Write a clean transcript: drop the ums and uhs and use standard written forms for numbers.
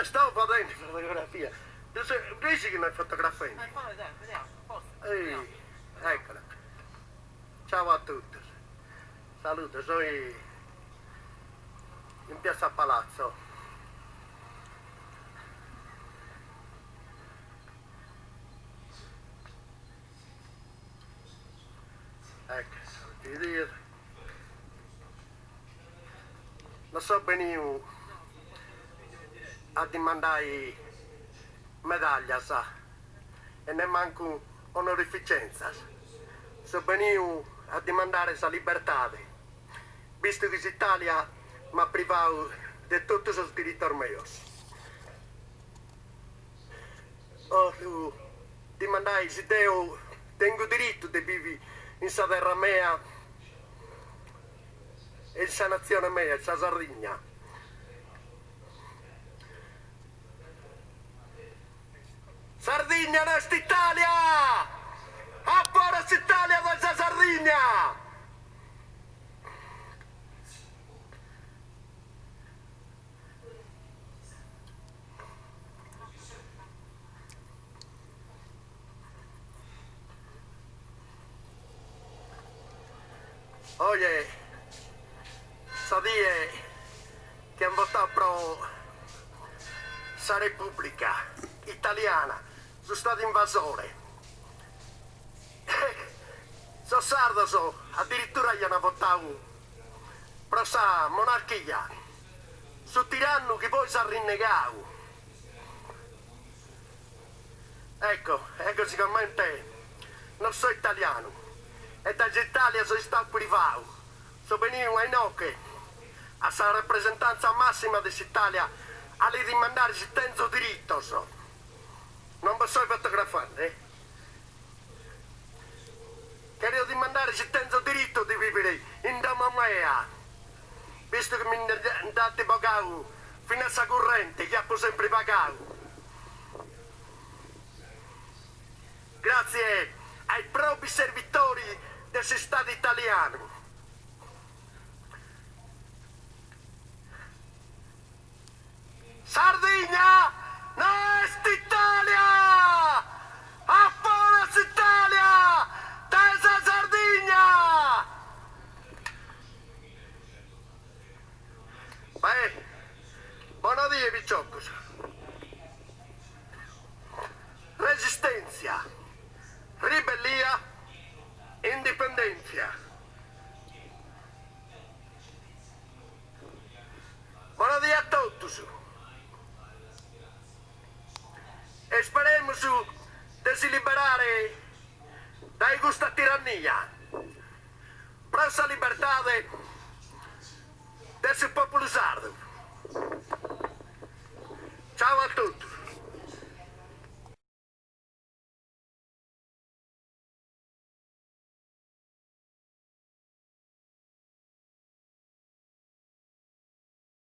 stavo facendo fotografia. Dici che non fotografia? Vediamo, posso? Ehi, eccola. Ciao a tutti. Salute, sono in piazza Palazzo. Ecco, ti dico. Non so benissimo a dimandare medaglia, sa, e ne manco onorificenza. So benissimo a dimandare sa libertà, visto che l'Italia mi ha privato di tutti i diritti miei. Oh, dimandare se io tengo diritto di vivere in sa terra mia e in sa nazione mia, in sa Sardegna. Sardegna nostra Italia! A fuori Italia da Sardegna! Oye, sapete che hanno votato per sa Repubblica Italiana, sono stato invasore. Sono sardo, addirittura gli hanno votato per sa monarchia. Su tiranno che poi si è rinnegato. Ecco sicuramente non sono italiano. E dall'Italia sono stato privato. So benissimo ai nocche, a sa rappresentanza massima dell'Italia, a lì rimandare il tenzo diritto, so. Non vi sto fotografando, Credo di mandare il tenzo diritto di vivere in doma mia, visto che mi date pagato fino a sa corrente, che ho sempre pagato. Grazie ai propri servitori del Stato italiano. Sardegna, Est Italia! A fuori Italia! Tesa Sardegna! Beh, buonadì picciocco. Resistenza, ribellia, indipendenza. Buonadì a tutti. E speriamo di si liberare dai gusti a tirannia. Prossa libertà del popolo sardo. Ciao a tutti.